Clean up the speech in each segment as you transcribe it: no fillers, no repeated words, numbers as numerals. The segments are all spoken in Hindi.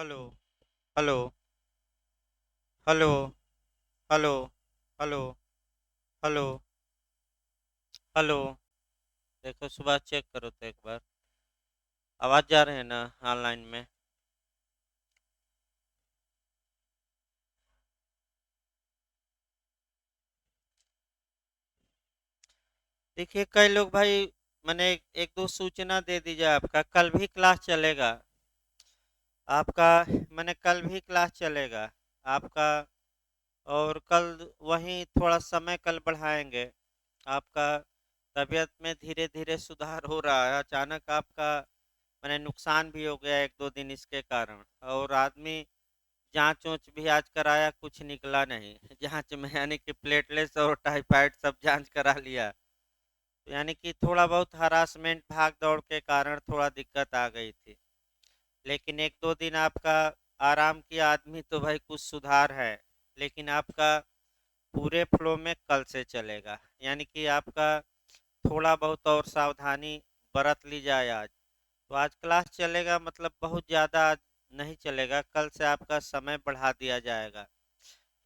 Hello. Hello. Hello. Hello. Hello. Hello. Hello. देखो सुबह चेक करो तो एक बार आवाज़ जा रहे हैं ना ऑनलाइन में। देखिए कई लोग भाई मैंने एक दो सूचना दे दीजिए। आपका कल भी क्लास चलेगा। आपका मैंने कल भी क्लास चलेगा आपका। और कल वहीं थोड़ा समय कल बढ़ाएंगे। आपका तबीयत में धीरे धीरे सुधार हो रहा है। अचानक आपका मैंने नुकसान भी हो गया एक दो दिन इसके कारण। और आदमी जांच ऊंच भी आज कराया, कुछ निकला नहीं। जांच में यानी कि प्लेटलेट्स और टाइफाइड सब जांच करा लिया। तो यानी कि थोड़ा बहुत हरासमेंट भाग दौड़ के कारण थोड़ा दिक्कत आ गई थी। लेकिन एक दो दिन आपका आराम किया आदमी तो भाई कुछ सुधार है। लेकिन आपका पूरे फ्लो में कल से चलेगा। यानी कि आपका थोड़ा बहुत और सावधानी बरत ली जाए आज। तो आज क्लास चलेगा, मतलब बहुत ज़्यादा आज नहीं चलेगा। कल से आपका समय बढ़ा दिया जाएगा,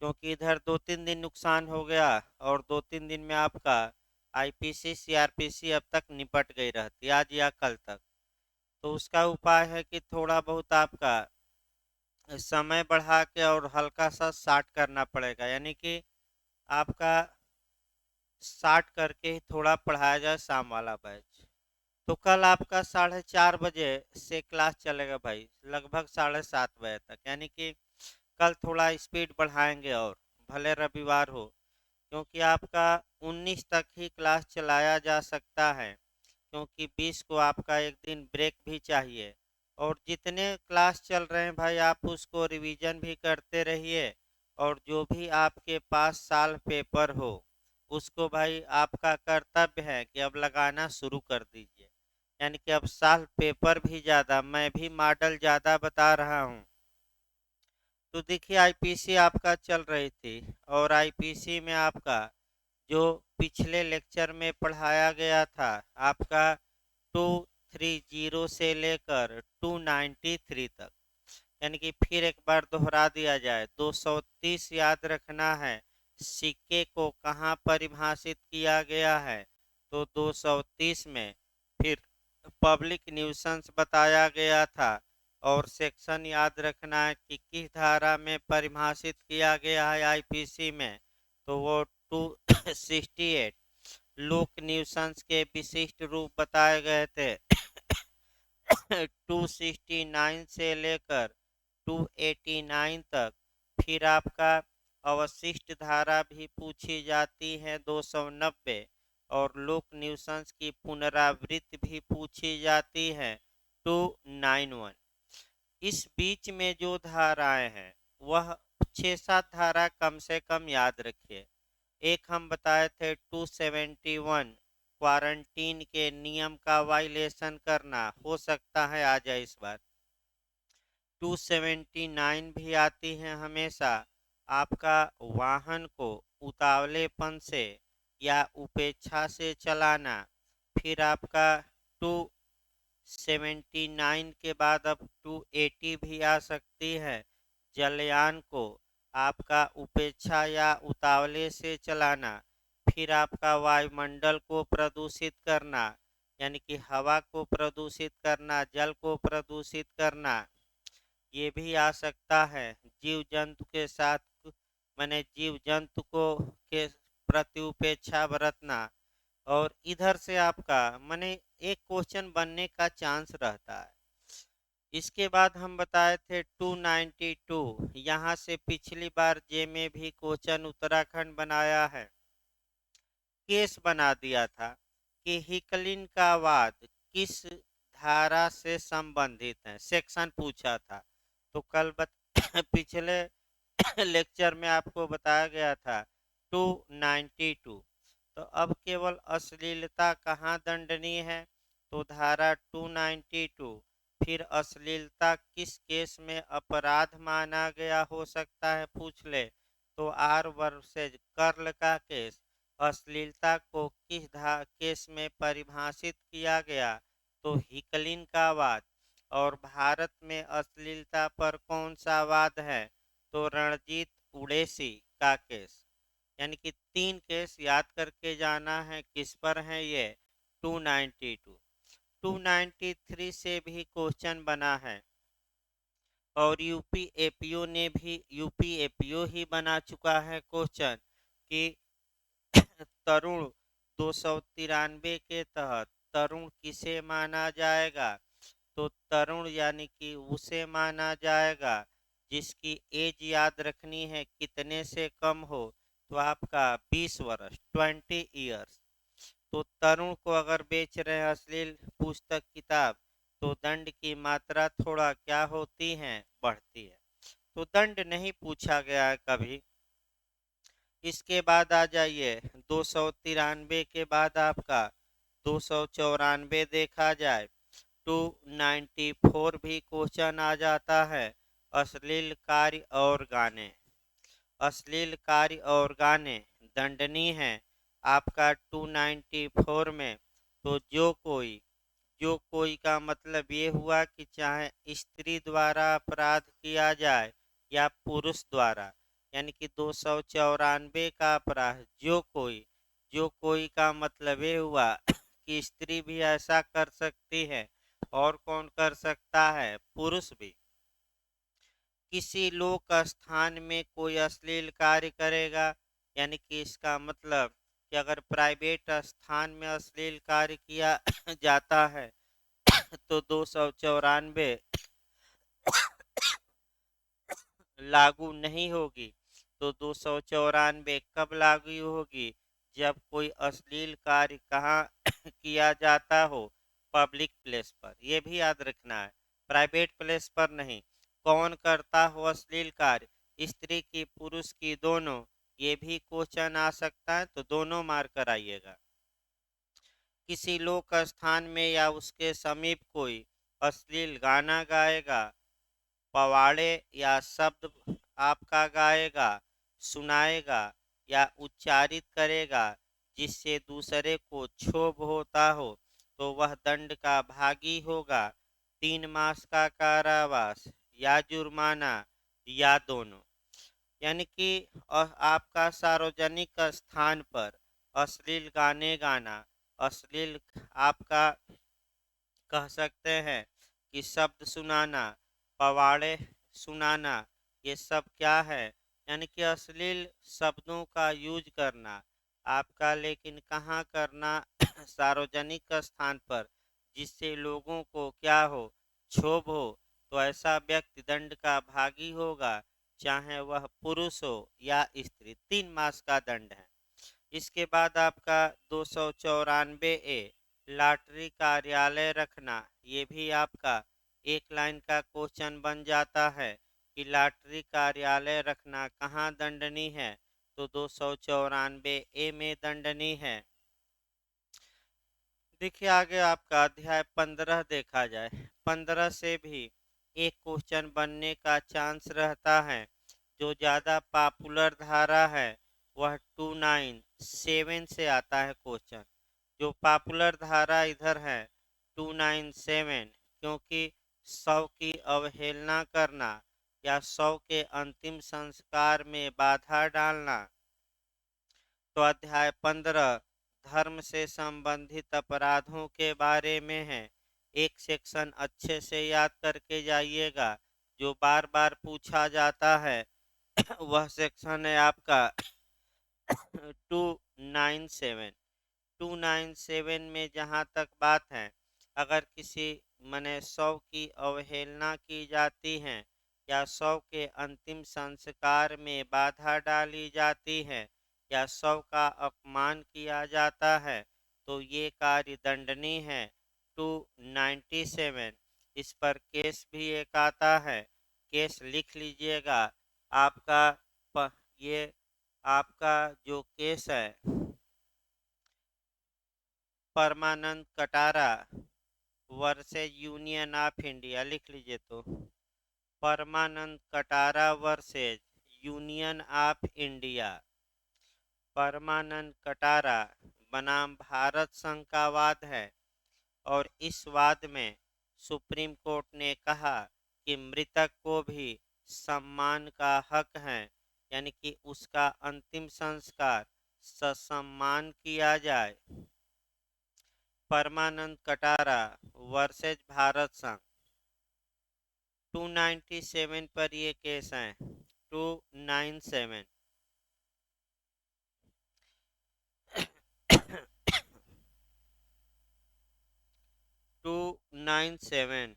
क्योंकि इधर दो तीन दिन नुकसान हो गया। और दो तीन दिन में आपका आईपीसी सीआरपीसी अब तक निपट गई रहती आज या कल तक। तो उसका उपाय है कि थोड़ा बहुत आपका समय बढ़ा के और हल्का सा शार्ट करना पड़ेगा। यानी कि आपका शार्ट करके ही थोड़ा पढ़ाया जाए शाम वाला बैच। तो कल आपका 4:30 बजे से क्लास चलेगा भाई, लगभग 7:30 बजे तक। यानी कि कल थोड़ा स्पीड बढ़ाएंगे। और भले रविवार हो, क्योंकि आपका 19 तक ही क्लास चलाया जा सकता है। क्योंकि 20 को आपका एक दिन ब्रेक भी चाहिए। और जितने क्लास चल रहे हैं भाई आप उसको रिवीजन भी करते रहिए। और जो भी आपके पास साल पेपर हो उसको भाई आपका कर्तव्य है कि अब लगाना शुरू कर दीजिए। यानी कि अब साल पेपर भी ज़्यादा, मैं भी मॉडल ज़्यादा बता रहा हूँ। तो देखिए आईपीसी आपका चल रही थी। और आईपीसी में आपका जो पिछले लेक्चर में पढ़ाया गया था आपका 230 से लेकर 293 तक। यानी कि फिर एक बार दोहरा दिया जाए, 230 याद रखना है सिक्के को कहाँ परिभाषित किया गया है। तो 230 में फिर पब्लिक न्यूसेंस बताया गया था। और सेक्शन याद रखना है कि किस धारा में परिभाषित किया गया है आईपीसी में। तो वो 268 लोक न्यूसेंस के विशिष्ट रूप बताए गए थे। 269 से लेकर 289 तक। फिर आपका अवशिष्ट धारा भी पूछी जाती है 290। और लोक न्यूसेंस की पुनरावृत्ति भी पूछी जाती है 291। इस बीच में जो धाराएं हैं वह 6-7 धारा कम से कम याद रखिए। एक हम बताए थे 271 क्वारंटीन के नियम का वायलेशन करना, हो सकता है आ जाए इस बार। 279 भी आती है हमेशा, आपका वाहन को उतावलेपन से या उपेक्षा से चलाना। फिर आपका 279 के बाद अब 280 भी आ सकती है, जलयान को आपका उपेक्षा या उतावले से चलाना। फिर आपका वायुमंडल को प्रदूषित करना, यानी कि हवा को प्रदूषित करना, जल को प्रदूषित करना, ये भी आ सकता है। जीव जंतु के साथ मैंने जीव जंतु को के प्रति उपेक्षा बरतना। और इधर से आपका मैंने एक क्वेश्चन बनने का चांस रहता है। इसके बाद हम बताए थे 292, यहाँ से पिछली बार जे में भी क्वेश्चन उत्तराखंड बनाया है। केस बना दिया था कि हिकलिन का वाद किस धारा से संबंधित है, सेक्शन पूछा था। तो कल पिछले लेक्चर में आपको बताया गया था 292। तो अब केवल अश्लीलता कहाँ दंडनीय है, तो धारा 292। फिर अश्लीलता किस केस में अपराध माना गया हो सकता है पूछ ले, तो आर वर्सेज कर्ल का केस। अश्लीलता को किस केस में परिभाषित किया गया, तो हिकलिन का वाद। और भारत में अश्लीलता पर कौन सा वाद है? तो रणजीत उड़ेसी का केस। यानी कि 3 केस याद करके जाना है। किस पर है ये? 292, 293 से भी क्वेश्चन बना है और यूपी एपीओ ने भी यूपी एपीओ ही बना चुका है क्वेश्चन कि तरुण 293 के तहत तरुण किसे माना जाएगा? तो तरुण यानी कि उसे माना जाएगा जिसकी एज याद रखनी है कितने से कम हो? तो आपका 20 वर्ष, 20 ईयर्स। तो तरुण को अगर बेच रहे हैं अश्लील पुस्तक किताब, तो दंड की मात्रा थोड़ा क्या होती है? बढ़ती है। तो दंड नहीं पूछा गया है कभी। इसके बाद आ जाइए 293 के बाद आपका 294 देखा जाए, 294 भी क्वेश्चन आ जाता है। अश्लील कार्य और गाने, अश्लील कार्य और गाने दंडनीय है आपका 294 में। तो जो कोई का मतलब ये हुआ कि चाहे स्त्री द्वारा अपराध किया जाए या पुरुष द्वारा, यानी कि 294 का अपराध जो कोई का मतलब ये हुआ कि स्त्री भी ऐसा कर सकती है और कौन कर सकता है? पुरुष भी। किसी लोक स्थान में कोई अश्लील कार्य करेगा, यानी कि इसका मतलब कि अगर प्राइवेट स्थान में अश्लील कार्य किया जाता है तो 294 लागू नहीं होगी। तो 294 कब लागू होगी? जब कोई अश्लील कार्य कहाँ किया जाता हो? पब्लिक प्लेस पर। यह भी याद रखना है, प्राइवेट प्लेस पर नहीं। कौन करता हो अश्लील कार्य? स्त्री की, पुरुष की, दोनों। ये भी क्वेश्चन आ सकता है, तो दोनों मार कर आइएगा। किसी लोक स्थान में या उसके समीप कोई अश्लील गाना गाएगा, पवाड़े या शब्द आपका गाएगा, सुनाएगा या उच्चारित करेगा जिससे दूसरे को क्षोभ होता हो, तो वह दंड का भागी होगा। 3 मास का कारावास या जुर्माना या दोनों। यानी कि आपका सार्वजनिक स्थान पर अश्लील गाने गाना, अश्लील आपका कह सकते हैं कि शब्द सुनाना, पवाड़े सुनाना, ये सब क्या है? यानी कि अश्लील शब्दों का यूज करना आपका, लेकिन कहाँ करना? सार्वजनिक स्थान पर, जिससे लोगों को क्या हो? क्षोभ हो। तो ऐसा व्यक्ति दंड का भागी होगा, चाहे वह पुरुष हो या स्त्री। 3 मास का दंड है। इसके बाद आपका 294 ए, लॉटरी कार्यालय रखना। ये भी आपका एक लाइन का क्वेश्चन बन जाता है कि लॉटरी कार्यालय रखना कहाँ दंडनीय है? तो 294 ए में दंडनीय है। देखिए आगे आपका अध्याय 15 देखा जाए। 15 से भी एक क्वेश्चन बनने का चांस रहता है। जो ज़्यादा पॉपुलर धारा है वह 297 से आता है क्वेश्चन। जो पॉपुलर धारा इधर है 297, क्योंकि शव की अवहेलना करना या शव के अंतिम संस्कार में बाधा डालना। तो अध्याय 15 धर्म से संबंधित अपराधों के बारे में है। एक सेक्शन अच्छे से याद करके जाइएगा जो बार बार पूछा जाता है। वह सेक्शन है आपका 297। 297 में जहाँ तक बात है, अगर किसी मने शव की अवहेलना की जाती है या शव के अंतिम संस्कार में बाधा डाली जाती है या शव का अपमान किया जाता है, तो ये कार्य दंडनीय है। 297। इस पर केस भी एक आता है। केस लिख लीजिएगा। आपका ये आपका जो केस है Parmanand Katara versus Union of India, लिख लीजिए। तो Parmanand Katara versus Union of India. Parmanand Katara बनाम भारत संघ का वाद है और इस वाद में सुप्रीम कोर्ट ने कहा कि मृतक को भी सम्मान का हक है, यानी कि उसका अंतिम संस्कार ससम्मान किया जाए। परमानंद कटारा वर्सेज भारत संघ 297 पर ये केस है। 297 297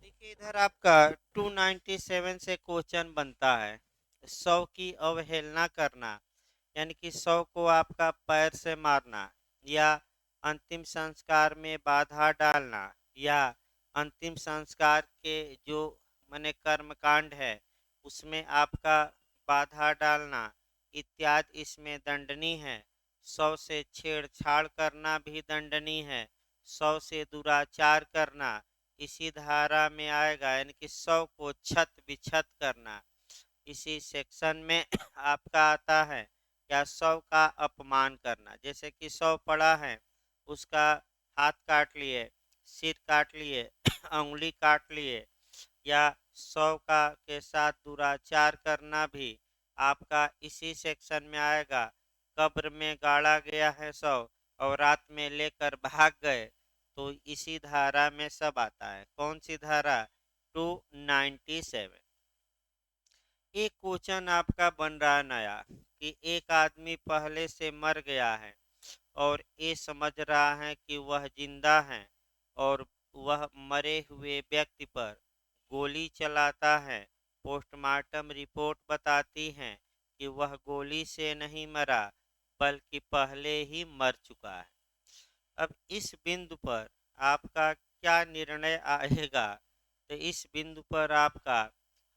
देखिए इधर आपका 297 से क्वेश्चन बनता है। 100 की अवहेलना करना, यानी कि 100 को आपका पैर से मारना, या अंतिम संस्कार में बाधा डालना, या अंतिम संस्कार के जो माने कर्मकांड है उसमें आपका बाधा डालना इत्यादि इसमें दंडनीय है। 100 से छेड़छाड़ करना भी दंडनीय है। 100 से दुराचार करना इसी धारा में आएगा, यानी कि 100 को छत विछत करना इसी सेक्शन में आपका आता है। या 100 का अपमान करना, जैसे कि 100 पड़ा है उसका हाथ काट लिए, सिर काट लिए, उंगली काट लिए, या 100 का के साथ दुराचार करना भी आपका इसी सेक्शन में आएगा। कब्र में गाड़ा गया है 100 और रात में लेकर भाग गए, तो इसी धारा में सब आता है। कौन सी धारा? 297। एक क्वेश्चन आपका बन रहा है नया कि एक आदमी पहले से मर गया है और ये समझ रहा है कि वह जिंदा है, और वह मरे हुए व्यक्ति पर गोली चलाता है। पोस्टमार्टम रिपोर्ट बताती है कि वह गोली से नहीं मरा बल्कि पहले ही मर चुका है। अब इस बिंदु पर आपका क्या निर्णय आएगा? तो इस बिंदु पर आपका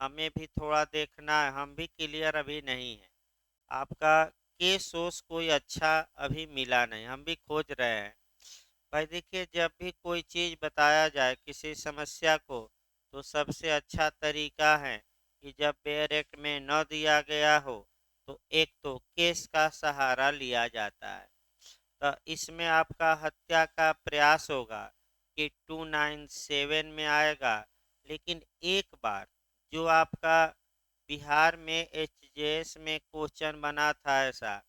हमें भी थोड़ा देखना है, हम भी क्लियर अभी नहीं है। आपका केस सोर्स कोई अच्छा अभी मिला नहीं, हम भी खोज रहे हैं। भाई देखिए, जब भी कोई चीज़ बताया जाए किसी समस्या को, तो सबसे अच्छा तरीका है कि जब बेयर एक्ट में न दिया गया हो तो एक तो केस का सहारा लिया जाता है। तो इसमें आपका हत्या का प्रयास होगा कि 297 में आएगा। लेकिन एक बार जो आपका बिहार में एचजेएस में क्वेश्चन बना था ऐसा,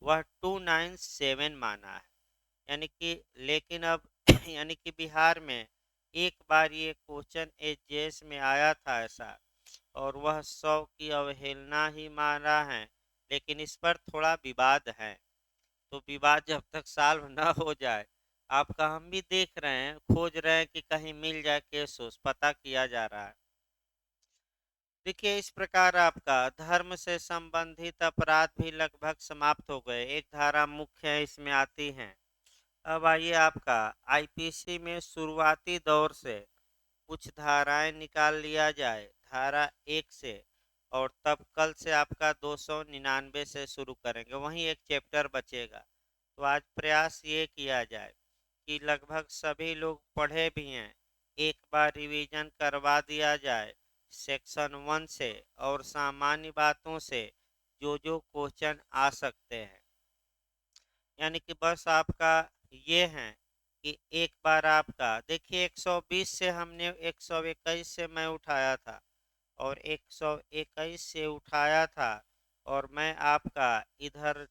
वह 297 माना है, यानी कि लेकिन अब यानी कि बिहार में एक बार ये क्वेश्चन एचजेएस में आया था ऐसा, और वह 100 की अवहेलना ही माना है। लेकिन इस पर थोड़ा विवाद है, तो विवाद जब तक सॉल्व न हो जाए, आपका हम भी देख रहे हैं, खोज रहे हैं कि कहीं मिल जाए केस उस पता किया जा रहा है। देखिए इस प्रकार आपका धर्म से संबंधित अपराध भी लगभग समाप्त हो गए। एक धारा मुख्य इसमें आती है। अब आइए आपका आईपीसी में शुरुआती दौर से कुछ धाराएं निकाल लिया जाए धारा 1 से, और तब कल से आपका 299 से शुरू करेंगे, वहीं एक चैप्टर बचेगा। तो आज प्रयास ये किया जाए कि लगभग सभी लोग पढ़े भी हैं, एक बार रिवीजन करवा दिया जाए सेक्शन 1 से और सामान्य बातों से जो जो क्वेश्चन आ सकते हैं। यानी कि बस आपका ये है कि एक बार आपका देखिए 120 से हमने 121 से मैं उठाया था और 121 से उठाया था, और मैं आपका इधर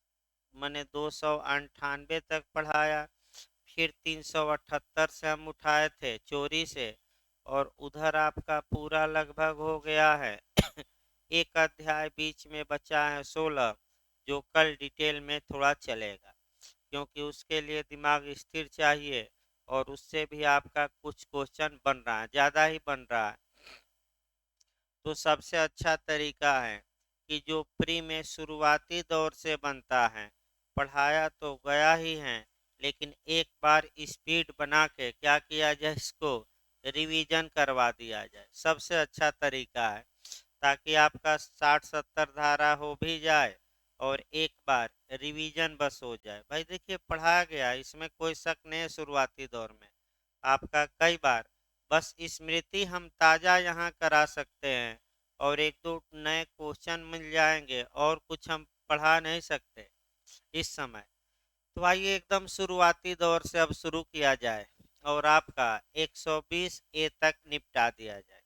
मैंने 298 तक पढ़ाया। फिर 378 से हम उठाए थे चोरी से, और उधर आपका पूरा लगभग हो गया है। एक अध्याय बीच में बचा है 16, जो कल डिटेल में थोड़ा चलेगा, क्योंकि उसके लिए दिमाग स्थिर चाहिए, और उससे भी आपका कुछ क्वेश्चन बन रहा है, ज़्यादा ही बन रहा है। तो सबसे अच्छा तरीका है कि जो प्री में शुरुआती दौर से बनता है, पढ़ाया तो गया ही है, लेकिन एक बार स्पीड बना के क्या किया जाए, इसको रिवीजन करवा दिया जाए, सबसे अच्छा तरीका है, ताकि आपका 60-70 धारा हो भी जाए और एक बार रिवीजन बस हो जाए। भाई देखिए, पढ़ा गया, इसमें कोई शक नहीं है, शुरुआती दौर में आपका कई बार बस स्मृति हम ताज़ा यहाँ करा सकते हैं और एक दो नए क्वेश्चन मिल जाएंगे, और कुछ हम पढ़ा नहीं सकते इस समय। तो आइए एकदम शुरुआती दौर से अब शुरू किया जाए और आपका 120 ए तक निपटा दिया जाए,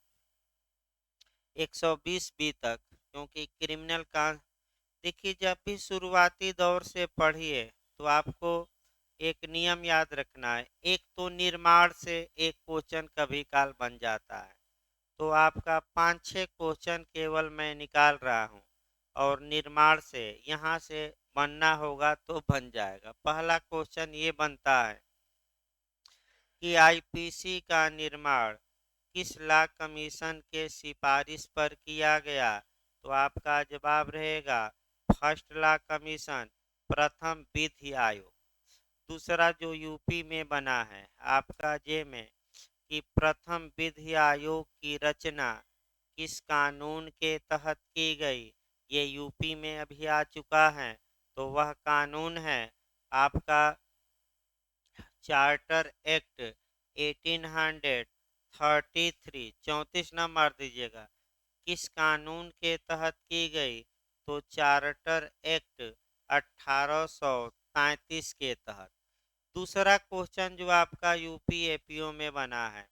120 बी तक, क्योंकि क्रिमिनल का देखिए, जब भी शुरुआती दौर से पढ़िए तो आपको एक नियम याद रखना है, एक तो निर्माण से एक क्वेश्चन कभी काल बन जाता है, तो आपका 5-6 क्वेश्चन केवल मैं निकाल रहा हूँ, और निर्माण से यहाँ से बनना होगा तो बन जाएगा। पहला क्वेश्चन ये बनता है कि आईपीसी का निर्माण किस लॉ कमीशन के सिफारिश पर किया गया, तो आपका जवाब रहेगा फर्स्ट लॉ कमीशन, प्रथम विधि आयोग। दूसरा जो यूपी में बना है आपका जे में, कि प्रथम विधि आयोग की रचना किस कानून के तहत की गई, ये यूपी में अभी आ चुका है, तो वह कानून है आपका चार्टर एक्ट 1833, 34 नंबर दीजिएगा, किस कानून के तहत की गई, तो चार्टर एक्ट 1833 के तहत। दूसरा क्वेश्चन जो आपका यूपी एपीओ में बना है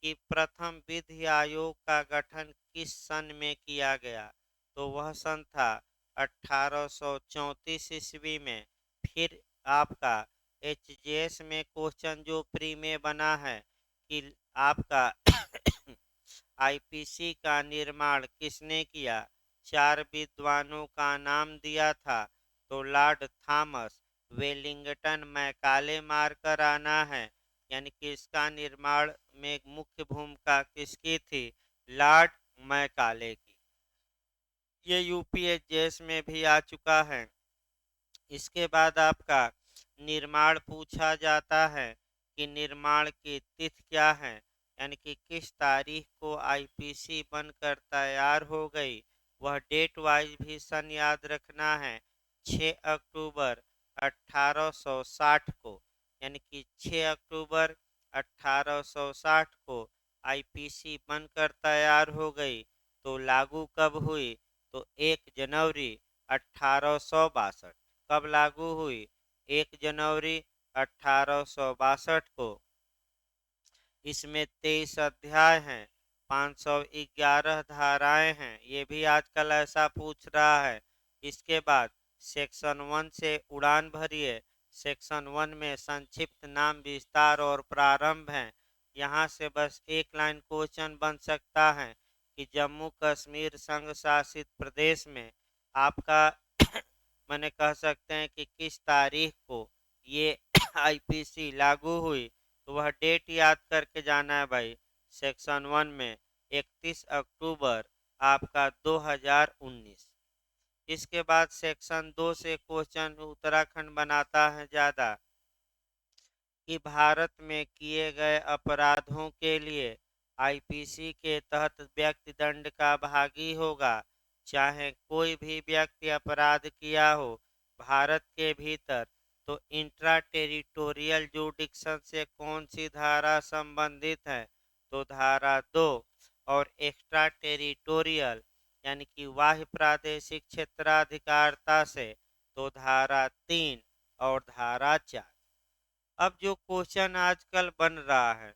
कि प्रथम विधि आयोग का गठन किस सन में किया गया, तो वह सन था 1834 ईस्वी में। फिर आपका एचजेएस में क्वेश्चन जो प्री में बना है कि आपका आईपीसी का निर्माण किसने किया, 4 विद्वानों का नाम दिया था, तो लॉर्ड थॉमस, वेलिंगटन, मैकाले मारकर आना है, यानी कि इसका निर्माण में मुख्य भूमिका किसकी थी, लॉर्ड मैकाले की। ये यूपीएससी में भी आ चुका है। इसके बाद आपका निर्माण पूछा जाता है कि निर्माण की तिथि क्या है, यानी कि किस तारीख को आईपीसी बनकर तैयार हो गई, वह डेट वाइज भी सन याद रखना है, 6 अक्टूबर 1860 को, यानी कि 6 अक्टूबर 1860 को आईपीसी बनकर तैयार हो गई। तो लागू कब हुई, तो 1 जनवरी 1862। कब लागू हुई, 1 जनवरी 1862 को। इसमें 23 अध्याय हैं, 511 धाराएं हैं, ये भी आजकल ऐसा पूछ रहा है। इसके बाद सेक्शन 1 से उड़ान भरिए, सेक्शन 1 में संक्षिप्त नाम, विस्तार और प्रारंभ है। यहाँ से बस एक लाइन क्वेश्चन बन सकता है कि जम्मू कश्मीर संघ शासित प्रदेश में आपका मैंने कह सकते हैं कि किस तारीख को ये आईपीसी लागू हुई, तो वह डेट याद करके जाना है भाई। सेक्शन 1 में 31 अक्टूबर आपका 2019। इसके बाद सेक्शन 2 से क्वेश्चन उत्तराखंड बनाता है ज़्यादा, कि भारत में किए गए अपराधों के लिए आईपीसी के तहत व्यक्ति दंड का भागी होगा, चाहे कोई भी व्यक्ति अपराध किया हो भारत के भीतर, तो इंट्रा टेरिटोरियल जुडिक्शन से कौन सी धारा संबंधित है, तो धारा 2, और एक्स्ट्रा टेरिटोरियल यानी कि बाह्य प्रादेशिक क्षेत्राधिकारता से, तो धारा 3 और धारा 4। अब जो क्वेश्चन आजकल बन रहा है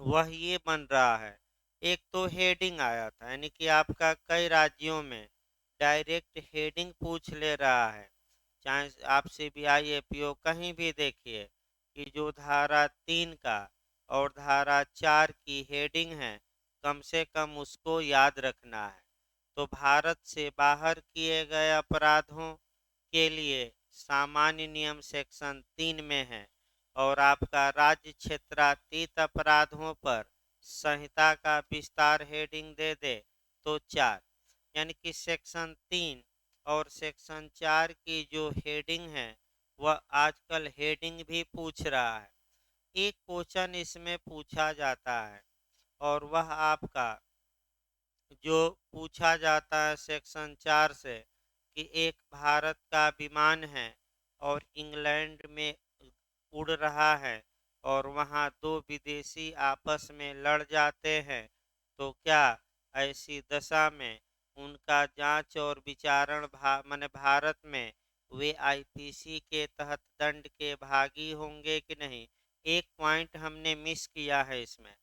वह ये बन रहा है, एक तो हेडिंग आया था, यानी कि आपका कई राज्यों में डायरेक्ट हेडिंग पूछ ले रहा है, चाहे आप सीबीआई एपीओ कहीं भी देखिए, कि जो धारा 3 का और धारा 4 की हेडिंग है, कम से कम उसको याद रखना है। तो भारत से बाहर किए गए अपराधों के लिए सामान्य नियम सेक्शन 3 में है, और आपका राज्य क्षेत्रातीत अपराधों पर संहिता का विस्तार हेडिंग दे दे तो 4। यानी कि सेक्शन 3 और सेक्शन 4 की जो हेडिंग है वह आजकल हेडिंग भी पूछ रहा है। एक क्वेश्चन इसमें पूछा जाता है और वह आपका जो पूछा जाता है सेक्शन 4 से कि एक भारत का विमान है और इंग्लैंड में उड़ रहा है और वहाँ दो विदेशी आपस में लड़ जाते हैं, तो क्या ऐसी दशा में उनका जांच और विचारण माने भारत में वे आईपीसी के तहत दंड के भागी होंगे कि नहीं। एक पॉइंट हमने मिस किया है इसमें।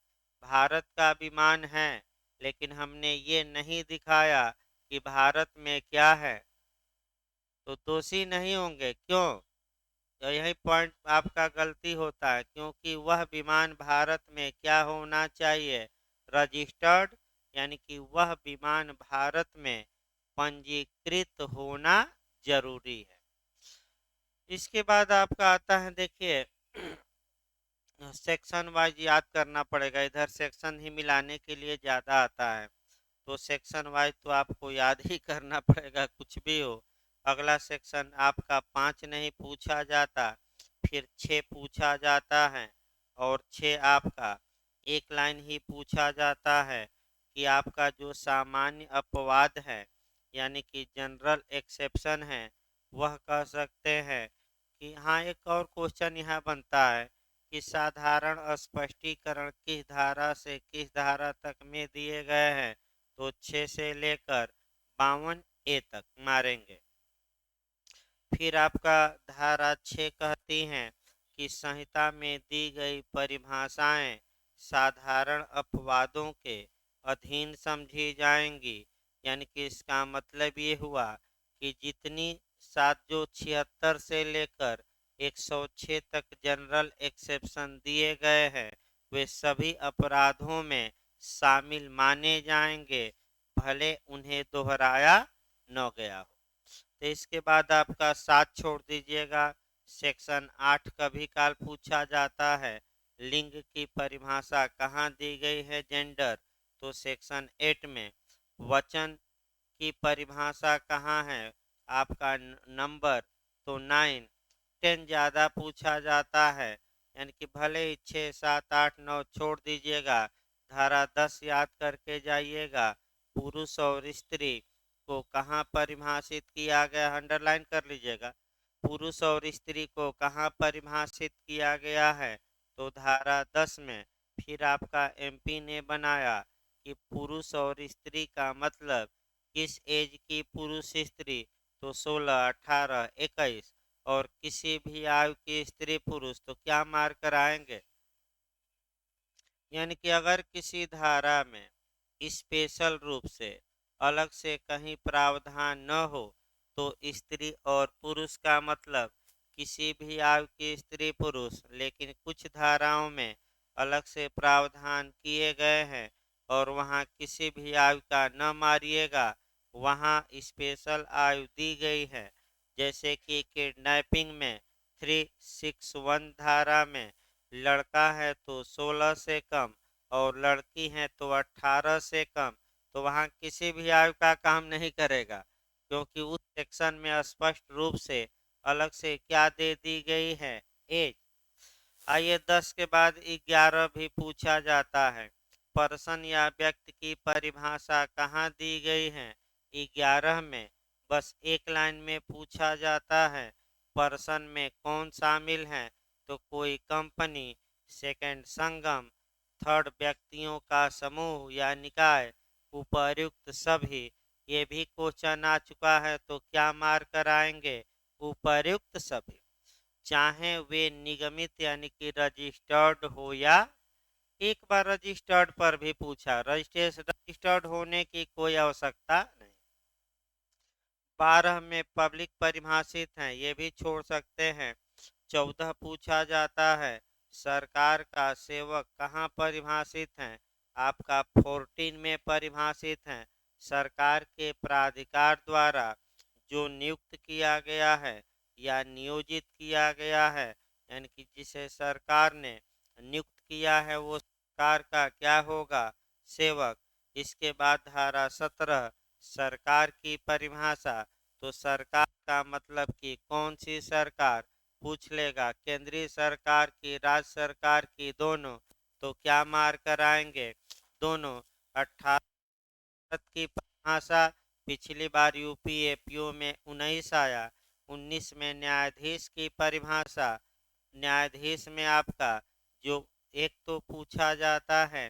भारत का विमान है लेकिन हमने ये नहीं दिखाया कि भारत में क्या है, तो दोषी नहीं होंगे क्यों। तो यही पॉइंट आपका गलती होता है, क्योंकि वह विमान भारत में क्या होना चाहिए, रजिस्टर्ड, यानी कि वह विमान भारत में पंजीकृत होना जरूरी है। इसके बाद आपका आता है, देखिए सेक्शन वाइज याद करना पड़ेगा, इधर सेक्शन ही मिलाने के लिए ज़्यादा आता है, तो सेक्शन वाइज तो आपको याद ही करना पड़ेगा कुछ भी हो। अगला सेक्शन आपका 5 नहीं पूछा जाता, फिर 6 पूछा जाता है और 6 आपका एक लाइन ही पूछा जाता है कि आपका जो सामान्य अपवाद है यानी कि जनरल एक्सेप्शन है वह कह सकते हैं कि हाँ। एक और क्वेश्चन यहाँ बनता है कि साधारण स्पष्टीकरण किस धारा से किस धारा तक में दिए गए हैं, तो 6 से लेकर 52A तक मारेंगे। फिर आपका धारा 6 कहती हैं कि संहिता में दी गई परिभाषाएं साधारण अपवादों के अधीन समझी जाएंगी, यानी कि इसका मतलब ये हुआ कि जितनी 776 से लेकर 106 तक जनरल एक्सेप्शन दिए गए हैं वे सभी अपराधों में शामिल माने जाएंगे, भले उन्हें दोहराया न गया हो। तो इसके बाद आपका 7 छोड़ दीजिएगा। सेक्शन 8 कभी काल पूछा जाता है लिंग की परिभाषा कहाँ दी गई है, जेंडर, तो सेक्शन 8 में। वचन की परिभाषा कहाँ है, आपका नंबर, तो 9 10 ज़्यादा पूछा जाता है, यानी कि भले ही 6 7 8 9 छोड़ दीजिएगा, धारा 10 याद करके जाइएगा। पुरुष और स्त्री को कहाँ परिभाषित किया गया, अंडरलाइन कर लीजिएगा। पुरुष और स्त्री को कहाँ परिभाषित किया गया है, तो धारा 10 में। फिर आपका एमपी ने बनाया कि पुरुष और स्त्री का मतलब किस एज की पुरुष स्त्री, तो 16 18 21, और किसी भी आयु की स्त्री पुरुष तो क्या मार कर आएंगे। यानी कि अगर किसी धारा में स्पेशल रूप से अलग से कहीं प्रावधान न हो तो स्त्री और पुरुष का मतलब किसी भी आयु की स्त्री पुरुष, लेकिन कुछ धाराओं में अलग से प्रावधान किए गए हैं और वहाँ किसी भी आयु का न मारिएगा, वहाँ स्पेशल आयु दी गई है। जैसे कि किडनैपिंग में 361 धारा में लड़का है तो 16 से कम और लड़की है तो 18 से कम, तो वहाँ किसी भी आयु का काम नहीं करेगा, क्योंकि उस सेक्शन में स्पष्ट रूप से अलग से क्या दे दी गई है, एज। आइए 10 के बाद 11 भी पूछा जाता है। पर्सन या व्यक्ति की परिभाषा कहाँ दी गई है, 11 में। बस एक लाइन में पूछा जाता है पर्सन में कौन शामिल है, तो कोई कंपनी, सेकंड संगम, थर्ड व्यक्तियों का समूह या निकाय, उपर्युक्त सभी। ये भी क्वेश्चन आ चुका है, तो क्या मार कर आएंगे, उपर्युक्त सभी, चाहे वे निगमित यानी कि रजिस्टर्ड हो या। एक बार रजिस्टर्ड पर भी पूछा, रजिस्टर्ड होने की कोई आवश्यकता नहीं। 12 में पब्लिक परिभाषित हैं, ये भी छोड़ सकते हैं। 14 पूछा जाता है सरकार का सेवक कहाँ परिभाषित हैं, आपका 14 में परिभाषित हैं सरकार के प्राधिकार द्वारा जो नियुक्त किया गया है या नियोजित किया गया है, यानी कि जिसे सरकार ने नियुक्त किया है वो सरकार का क्या होगा, सेवक। इसके बाद धारा 17 सरकार की परिभाषा, तो सरकार का मतलब कि कौन सी सरकार, पूछ लेगा केंद्रीय सरकार की, राज्य सरकार की, दोनों। तो क्या मार कर आएंगे, दोनों। 18 की परिभाषा, पिछली बार यूपी एपीओ में 19 आया। 19 में न्यायाधीश की परिभाषा, न्यायाधीश में आपका जो एक तो पूछा जाता है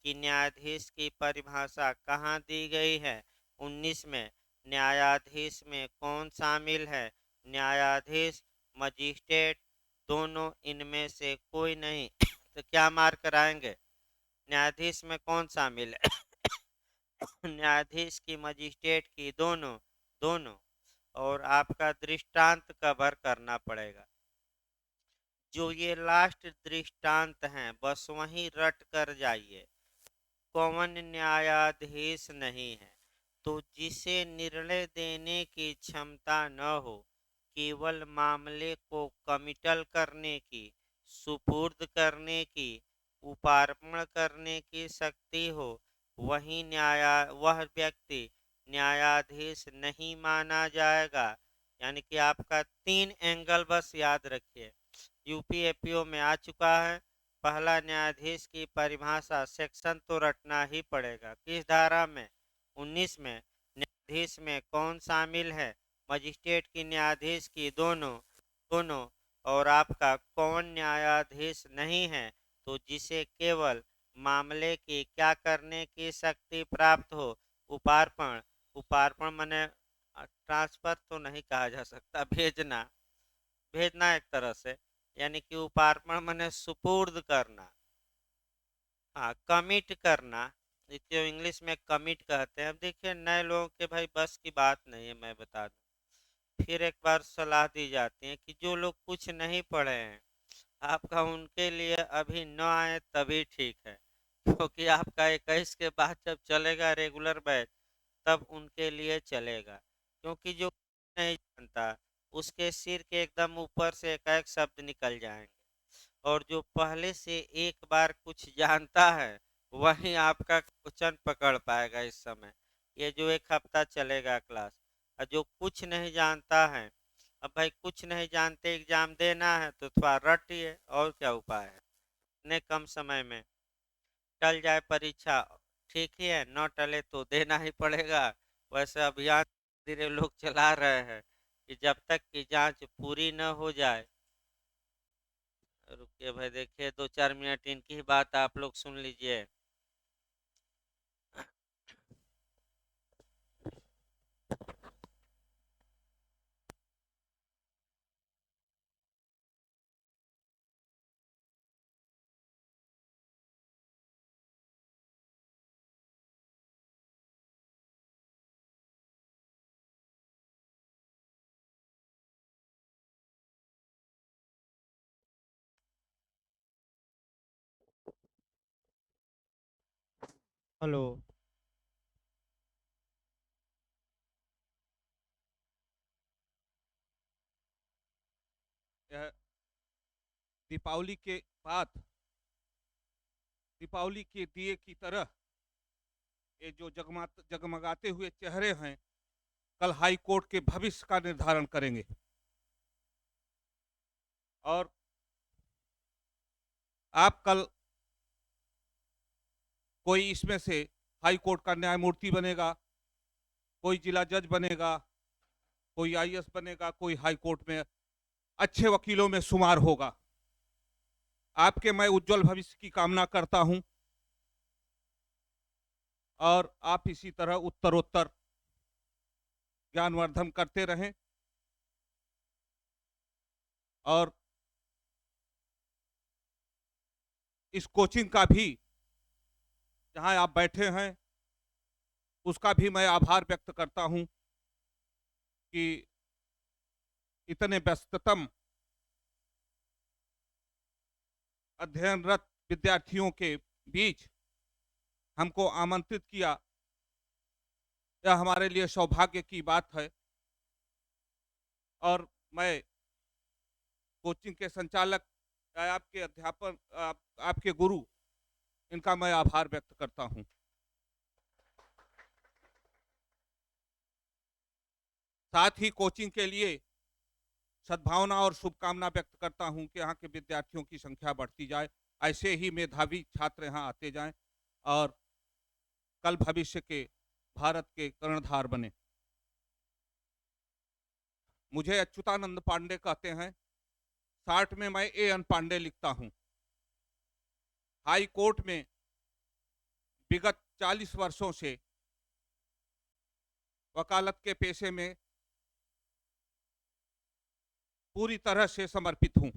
कि न्यायाधीश की परिभाषा कहाँ दी गई है, 19 में। न्यायाधीश में कौन शामिल है, न्यायाधीश, मजिस्ट्रेट, दोनों, इनमें से कोई नहीं। तो क्या मार्क कराएंगे, न्यायाधीश में कौन शामिल है, न्यायाधीश की, मजिस्ट्रेट की, दोनों, दोनों। और आपका दृष्टांत कवर करना पड़ेगा। जो ये लास्ट दृष्टांत हैं बस वहीं रट कर जाइए। कौन न्यायाधीश नहीं है, तो जिसे निर्णय देने की क्षमता न हो, केवल मामले को कमिटल करने की, सुपुर्द करने की, उपार्पण करने की शक्ति हो, वह व्यक्ति न्यायाधीश नहीं माना जाएगा। यानी कि आपका 3 एंगल बस याद रखिए, यूपीएपीओ में आ चुका है। पहला, न्यायाधीश की परिभाषा, सेक्शन तो रटना ही पड़ेगा, किस धारा में, 19 में। न्यायाधीश में कौन शामिल है, मजिस्ट्रेट की, न्यायाधीश की, दोनों, दोनों। और आपका कौन न्यायाधीश नहीं है, तो जिसे केवल मामले की क्या करने की शक्ति प्राप्त हो, उपार्पण। उपार्पण माने ट्रांसफर तो नहीं कहा जा सकता, भेजना, भेजना एक तरह से। यानी कि उपार्पण माने सुपुर्द करना, हाँ, कमिट करना, जो इंग्लिश में कमिट कहते हैं। अब देखिए नए लोगों के भाई बस की बात नहीं है, मैं बता दूं। फिर एक बार सलाह दी जाती है कि जो लोग कुछ नहीं पढ़े हैं, आपका उनके लिए अभी न आए तभी ठीक है, क्योंकि आपका 21 के बाद जब चलेगा रेगुलर बैच, तब उनके लिए चलेगा। क्योंकि जो नहीं जानता उसके सिर के एकदम ऊपर से एक एक शब्द निकल जाएंगे, और जो पहले से एक बार कुछ जानता है वही आपका क्वेश्चन पकड़ पाएगा इस समय। ये जो एक हफ्ता चलेगा क्लास, और जो कुछ नहीं जानता है, अब भाई कुछ नहीं जानते एग्जाम देना है तो थोड़ा रटिए, और क्या उपाय है, इतने कम समय में टल जाए परीक्षा, ठीक ही है, न टले तो देना ही पड़ेगा। वैसे अभियान धीरे लोग चला रहे हैं कि जब तक की जांच पूरी न हो जाए। रुकिए भाई, देखिए 2-4 मिनट इनकी ही बात आप लोग सुन लीजिए। हेलो। यह दीपावली के बाद, दीपावली के दिए की तरह ये जो जगमगाते हुए चेहरे हैं, कल हाई कोर्ट के भविष्य का निर्धारण करेंगे। और आप कल, कोई इसमें से हाई कोर्ट का न्यायमूर्ति बनेगा, कोई जिला जज बनेगा, कोई आईएएस बनेगा, कोई हाई कोर्ट में अच्छे वकीलों में शुमार होगा। आपके मैं उज्जवल भविष्य की कामना करता हूं, और आप इसी तरह उत्तरोत्तर ज्ञानवर्धन करते रहें। और इस कोचिंग का भी, जहां आप बैठे हैं, उसका भी मैं आभार व्यक्त करता हूं कि इतने व्यस्ततम अध्ययनरत विद्यार्थियों के बीच हमको आमंत्रित किया। यह हमारे लिए सौभाग्य की बात है। और मैं कोचिंग के संचालक या आपके अध्यापक, आपके गुरु, इनका मैं आभार व्यक्त करता हूं। साथ ही कोचिंग के लिए सद्भावना और शुभकामना व्यक्त करता हूं कि यहाँ के विद्यार्थियों की संख्या बढ़ती जाए, ऐसे ही मेधावी छात्र यहाँ आते जाएं और कल भविष्य के भारत के कर्णधार बने। मुझे अच्युतानंद पांडे कहते हैं, 60 में मैं एन पांडे लिखता हूं। हाई कोर्ट में विगत 40 वर्षों से वकालत के पेशे में पूरी तरह से समर्पित हूं।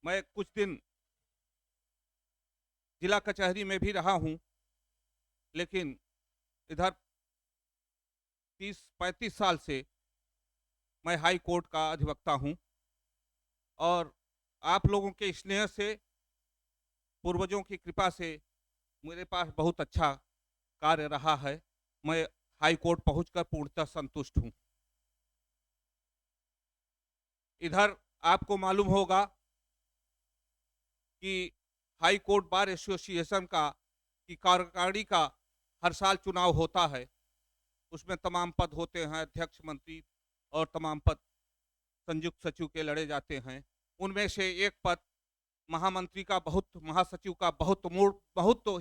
मैं कुछ दिन जिला कचहरी में भी रहा हूं, लेकिन इधर 30-35 साल से मैं हाई कोर्ट का अधिवक्ता हूं और आप लोगों के स्नेह से, पूर्वजों की कृपा से मेरे पास बहुत अच्छा कार्य रहा है। मैं हाई कोर्ट पहुंचकर पूर्णतः संतुष्ट हूं। इधर आपको मालूम होगा कि हाई कोर्ट बार एसोसिएशन का की कार्यकारिणी का हर साल चुनाव होता है। उसमें तमाम पद होते हैं, अध्यक्ष, मंत्री और तमाम पद संयुक्त सचिव के लड़े जाते हैं। उनमें से एक पद महामंत्री का महासचिव का बहुत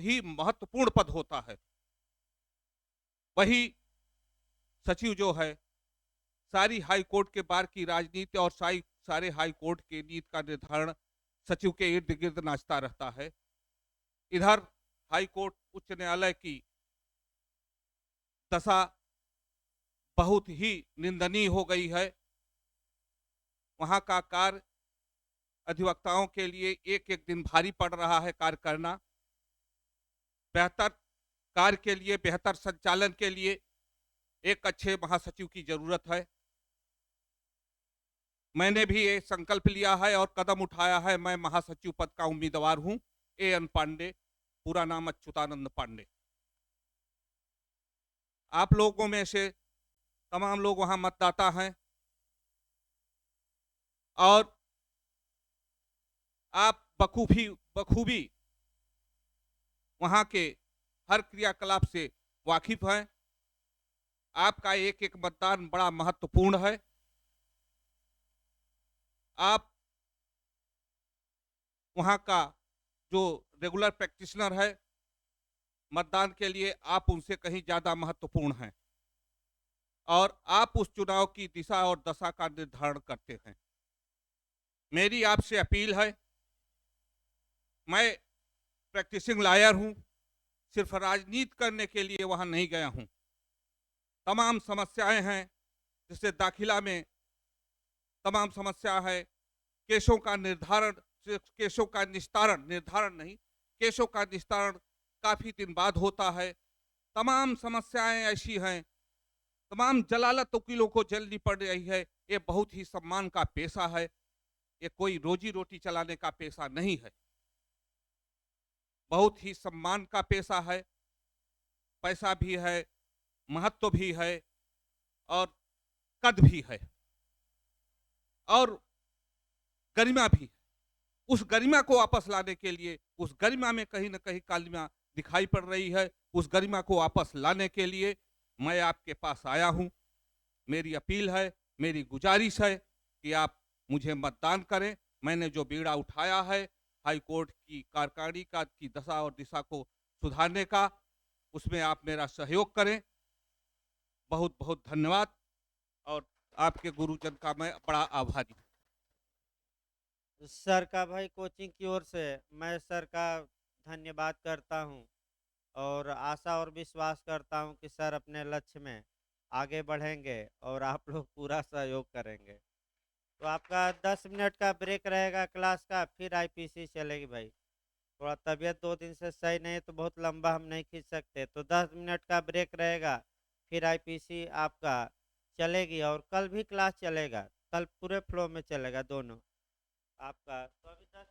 ही महत्वपूर्ण पद होता है। वही सचिव जो है सारी हाई कोर्ट के बार की राजनीति और सारे हाई कोर्ट के नीति का निर्धारण सचिव के इर्द गिर्द नाचता रहता है। इधर हाई कोर्ट उच्च न्यायालय की दशा बहुत ही निंदनीय हो गई है। वहां का कार्य अधिवक्ताओं के लिए एक एक दिन भारी पड़ रहा है कार्य करना। बेहतर कार्य के लिए, बेहतर संचालन के लिए एक अच्छे महासचिव की जरूरत है। मैंने भी ये संकल्प लिया है और कदम उठाया है। मैं महासचिव पद का उम्मीदवार हूं, एन पांडे, पूरा नाम अच्युतानंद पांडे। आप लोगों में से तमाम लोग वहां मतदाता हैं और आप बखूबी वहां के हर क्रियाकलाप से वाकिफ हैं। आपका एक एक मतदान बड़ा महत्वपूर्ण है। आप वहां का जो रेगुलर प्रैक्टिशनर है, मतदान के लिए आप उनसे कहीं ज्यादा महत्वपूर्ण हैं और आप उस चुनाव की दिशा और दशा का निर्धारण करते हैं। मेरी आपसे अपील है, मैं प्रैक्टिसिंग लॉयर हूं, सिर्फ राजनीति करने के लिए वहां नहीं गया हूं। तमाम समस्याएं हैं, जैसे दाखिला में तमाम समस्या है, केसों का निस्तारण काफी दिन बाद होता है। तमाम समस्याएं ऐसी हैं, तमाम जलालत वकीलों को झेलनी पड़ रही है। ये बहुत ही सम्मान का पेशा है, ये कोई रोजी रोटी चलाने का पेशा नहीं है। बहुत ही सम्मान का पेशा है, पैसा भी है, महत्व भी है और कद भी है और गरिमा भी है। उस गरिमा को वापस लाने के लिए, उस गरिमा में कहीं ना कहीं कालिमा दिखाई पड़ रही है, उस गरिमा को वापस लाने के लिए मैं आपके पास आया हूं। मेरी अपील है, मेरी गुजारिश है कि आप मुझे मतदान करें। मैंने जो बीड़ा उठाया है हाई कोर्ट की कार्यकारिणी की दशा और दिशा को सुधारने का, उसमें आप मेरा सहयोग करें। बहुत बहुत धन्यवाद और आपके गुरुजन का मैं बड़ा आभारी हूं। सर का भाई कोचिंग की ओर से मैं सर का धन्यवाद करता हूं और आशा और विश्वास करता हूं कि सर अपने लक्ष्य में आगे बढ़ेंगे और आप लोग पूरा सहयोग करेंगे। तो आपका 10 मिनट का ब्रेक रहेगा क्लास का, फिर आईपीसी चलेगी भाई। थोड़ा तबीयत 2 दिन से सही नहीं है तो बहुत लंबा हम नहीं खींच सकते, तो 10 मिनट का ब्रेक रहेगा, फिर आईपीसी आपका चलेगी और कल भी क्लास चलेगा। कल पूरे फ्लो में चलेगा दोनों आपका। तो अभी 10